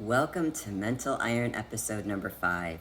Welcome to Mental Iron episode number 5.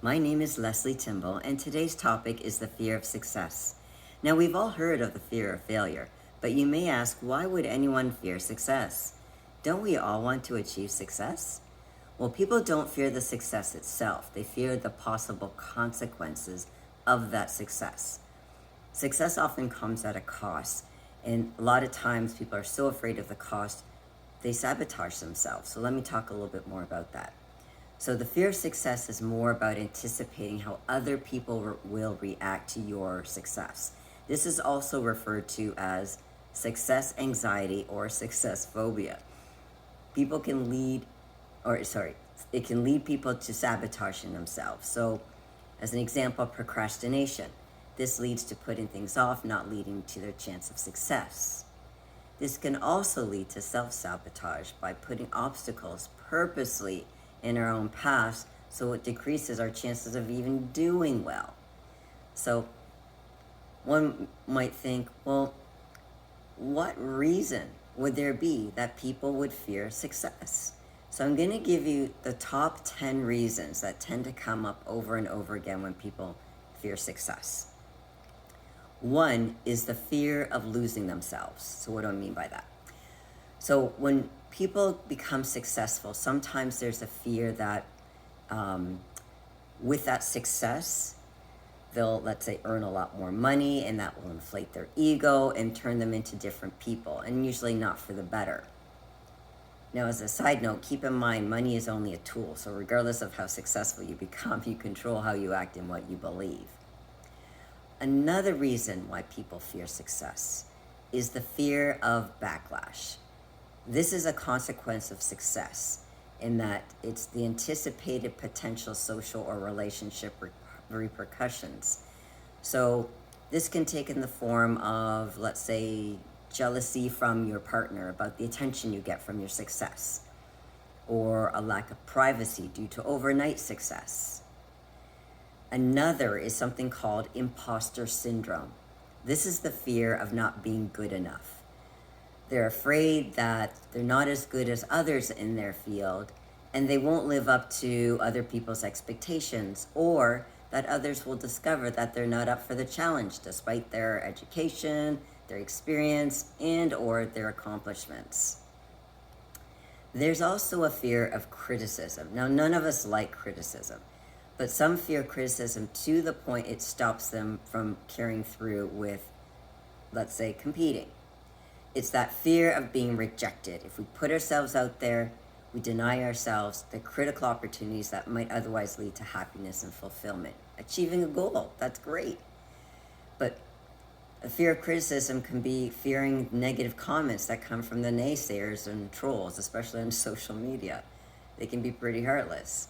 My name is Leslie Timble, and today's topic is the fear of success. Now, we've all heard of the fear of failure, but you may ask, why would anyone fear success? Don't we all want to achieve success? Well, people don't fear the success itself. They fear the possible consequences of that success. Success often comes at a cost, and a lot of times people are so afraid of the cost they sabotage themselves. So let me talk a little bit more about that. So the fear of success is more about anticipating how other people will react to your success. This is also referred to as success anxiety or success phobia. It can lead people to sabotaging themselves. So as an example, procrastination. This leads to putting things off, not leading to their chance of success. This can also lead to self-sabotage by putting obstacles purposely in our own path, so it decreases our chances of even doing well. So one might think, well, what reason would there be that people would fear success? So I'm going to give you the top 10 reasons that tend to come up over and over again when people fear success. One is the fear of losing themselves. So what do I mean by that? So when people become successful, sometimes there's a fear that with that success, they'll, let's say, earn a lot more money, and that will inflate their ego and turn them into different people, and usually not for the better. Now, as a side note, keep in mind, money is only a tool. So regardless of how successful you become, you control how you act and what you believe. Another reason why people fear success is the fear of backlash. This is a consequence of success in that it's the anticipated potential social or relationship repercussions. So this can take in the form of, let's say, jealousy from your partner about the attention you get from your success, or a lack of privacy due to overnight success. Another is something called imposter syndrome. This is the fear of not being good enough. They're afraid that they're not as good as others in their field, and they won't live up to other people's expectations, or that others will discover that they're not up for the challenge despite their education, their experience, and or their accomplishments. There's also a fear of criticism. Now, none of us like criticism, but some fear criticism to the point it stops them from carrying through with, let's say, competing. It's that fear of being rejected. If we put ourselves out there, we deny ourselves the critical opportunities that might otherwise lead to happiness and fulfillment. Achieving a goal, that's great. But a fear of criticism can be fearing negative comments that come from the naysayers and trolls, especially on social media. They can be pretty heartless.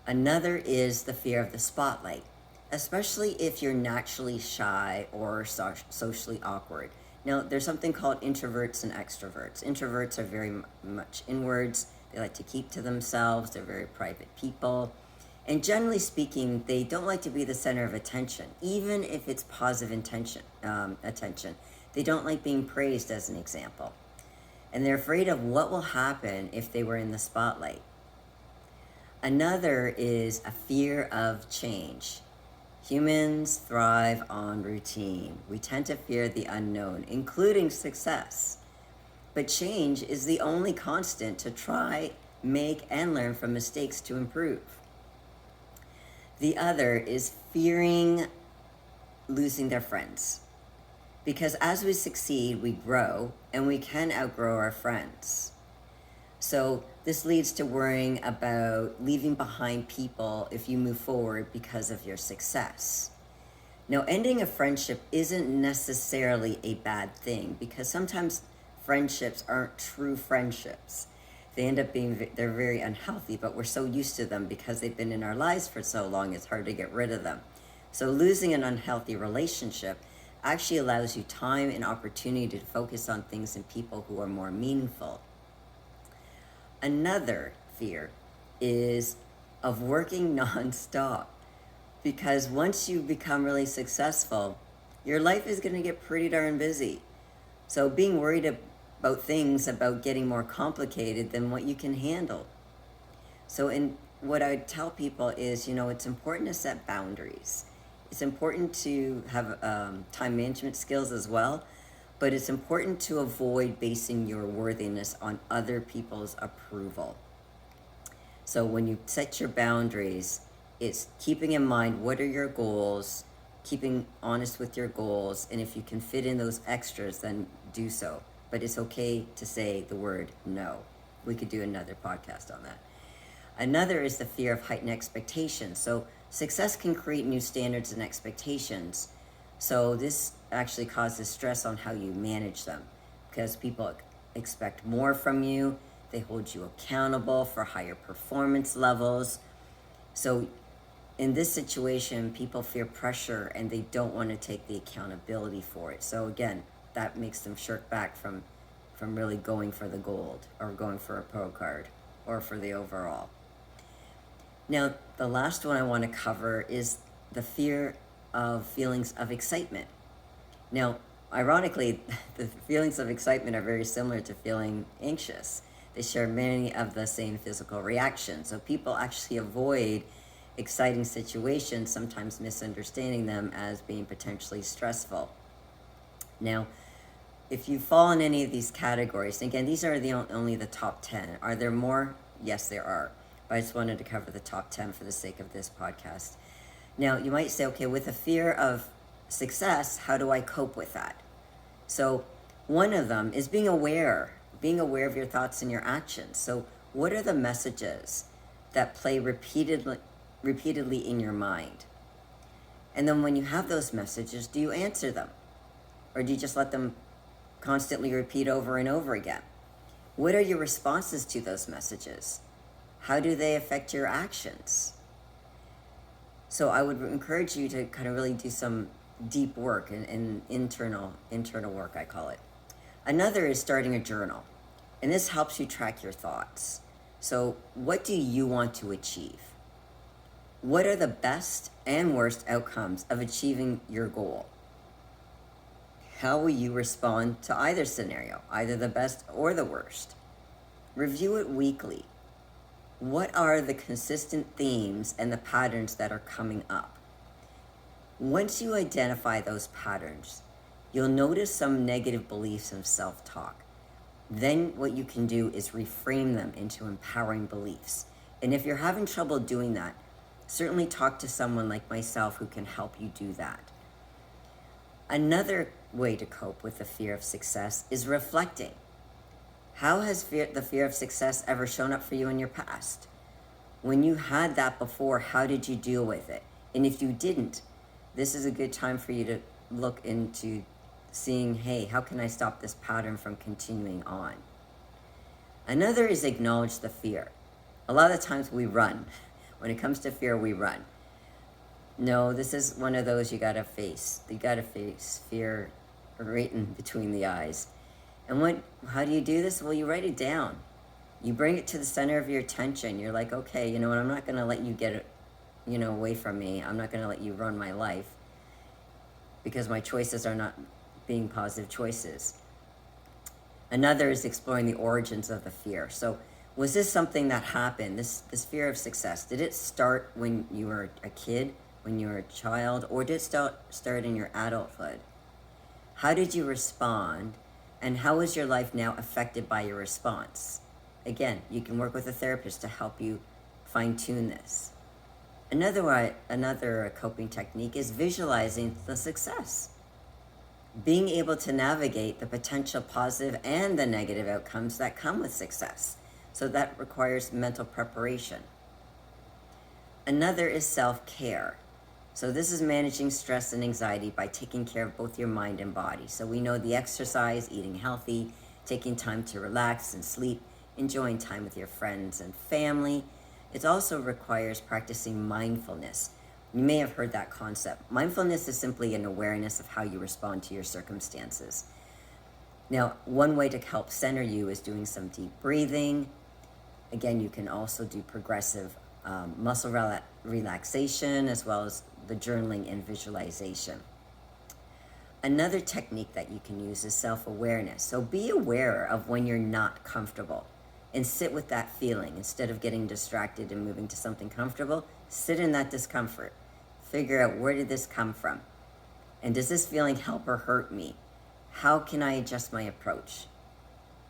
Another is the fear of the spotlight, especially if you're naturally shy or socially awkward. Now, there's something called introverts and extroverts. Introverts are very much inwards. They like to keep to themselves. They're very private people. And generally speaking, they don't like to be the center of attention, even if it's positive attention. They don't like being praised, as an example. And they're afraid of what will happen if they were in the spotlight. Another is a fear of change. Humans thrive on routine. We tend to fear the unknown, including success. But change is the only constant to try, make, and learn from mistakes to improve. The other is fearing losing their friends. Because as we succeed, we grow, and we can outgrow our friends. So this leads to worrying about leaving behind people if you move forward because of your success. Now, ending a friendship isn't necessarily a bad thing, because sometimes friendships aren't true friendships. They end up they're very unhealthy, but we're so used to them because they've been in our lives for so long, it's hard to get rid of them. So losing an unhealthy relationship actually allows you time and opportunity to focus on things and people who are more meaningful. Another fear is of working nonstop, because once you become really successful, your life is going to get pretty darn busy. So being worried about things about getting more complicated than what you can handle So what I tell people is, it's important to set boundaries. It's important to have time management skills as well, but it's important to avoid basing your worthiness on other people's approval. So when you set your boundaries, it's keeping in mind what are your goals, keeping honest with your goals, and if you can fit in those extras, then do so. But it's okay to say the word no. We could do another podcast on that. Another is the fear of heightened expectations. So success can create new standards and expectations. So this actually causes stress on how you manage them, because people expect more from you. They hold you accountable for higher performance levels. So in this situation, people fear pressure and they don't want to take the accountability for it. So again, that makes them shirk back from really going for the gold or going for a pro card or for the overall. Now, the last one I want to cover is the fear of feelings of excitement. Now, ironically, the feelings of excitement are very similar to feeling anxious. They share many of the same physical reactions. So people actually avoid exciting situations, sometimes misunderstanding them as being potentially stressful. Now, if you fall in any of these categories, again, these are only the top 10. Are there more? Yes, there are. But I just wanted to cover the top 10 for the sake of this podcast. Now, you might say, okay, with a fear of success, how do I cope with that? So one of them is being aware of your thoughts and your actions. So what are the messages that play repeatedly in your mind? And then when you have those messages, do you answer them? Or do you just let them constantly repeat over and over again? What are your responses to those messages? How do they affect your actions? So I would encourage you to kind of really do some deep work and internal work, I call it. Another is starting a journal. And this helps you track your thoughts. So what do you want to achieve? What are the best and worst outcomes of achieving your goal? How will you respond to either scenario, either the best or the worst? Review it weekly. What are the consistent themes and the patterns that are coming up? Once you identify those patterns, you'll notice some negative beliefs and self-talk. Then what you can do is reframe them into empowering beliefs. And if you're having trouble doing that, certainly talk to someone like myself who can help you do that. Another way to cope with the fear of success is reflecting. How has the fear of success ever shown up for you in your past? When you had that before, how did you deal with it? And if you didn't, this is a good time for you to look into seeing, hey, how can I stop this pattern from continuing on? Another is acknowledge the fear. A lot of times we run. When it comes to fear, we run. No, this is one of those you gotta face. You gotta face fear right in between the eyes. And how do you do this? Well, you write it down. You bring it to the center of your attention. You're like, okay, you know what? I'm not gonna let you get it, away from me. I'm not gonna let you run my life because my choices are not being positive choices. Another is exploring the origins of the fear. So was this something that happened, this fear of success? Did it start when you were a kid, when you were a child, or did it start in your adulthood? How did you respond, and how is your life now affected by your response? Again, you can work with a therapist to help you fine-tune this. Another coping technique is visualizing the success. Being able to navigate the potential positive and the negative outcomes that come with success. So that requires mental preparation. Another is self-care. So this is managing stress and anxiety by taking care of both your mind and body. So we know the exercise, eating healthy, taking time to relax and sleep, enjoying time with your friends and family. It also requires practicing mindfulness. You may have heard that concept. Mindfulness is simply an awareness of how you respond to your circumstances. Now, one way to help center you is doing some deep breathing. Again, you can also do progressive muscle relaxation, as well as the journaling and visualization. Another technique that you can use is self-awareness. So be aware of when you're not comfortable and sit with that feeling. Instead of getting distracted and moving to something comfortable, sit in that discomfort. Figure out, where did this come from? And does this feeling help or hurt me? How can I adjust my approach?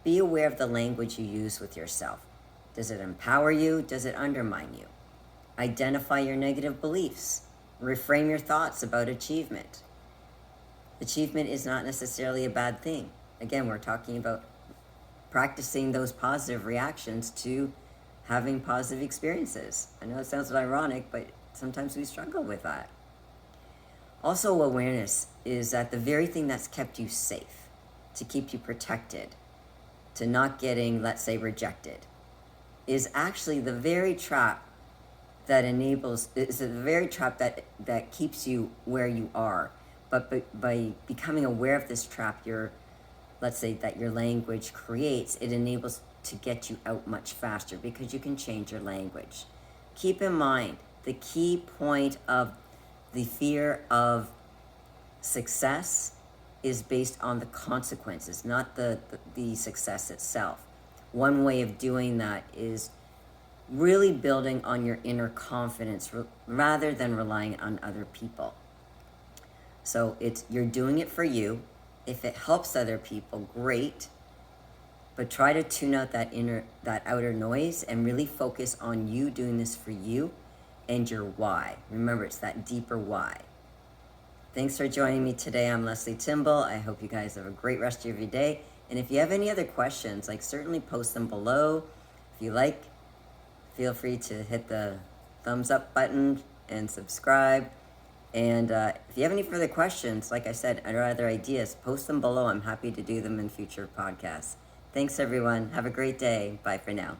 Be aware of the language you use with yourself. Does it empower you? Does it undermine you? Identify your negative beliefs. Reframe your thoughts about achievement. Achievement is not necessarily a bad thing. Again, we're talking about practicing those positive reactions to having positive experiences. I know it sounds ironic, but sometimes we struggle with that. Also, awareness is that the very thing that's kept you safe, to keep you protected, to not getting, let's say, rejected, is actually the very trap that that keeps you where you are. But by becoming aware of this trap, let's say that your language creates, it enables to get you out much faster because you can change your language. Keep in mind, the key point of the fear of success is based on the consequences, not the success itself. One way of doing that is really building on your inner confidence rather than relying on other people. So you're doing it for you. If it helps other people, great. But try to tune out that outer noise and really focus on you doing this for you and your why. Remember, it's that deeper why. Thanks for joining me today. I'm Leslie Timble. I hope you guys have a great rest of your day. And if you have any other questions, certainly post them below. If you like, feel free to hit the thumbs up button and subscribe. And if you have any further questions, like I said, or other ideas, post them below. I'm happy to do them in future podcasts. Thanks, everyone. Have a great day. Bye for now.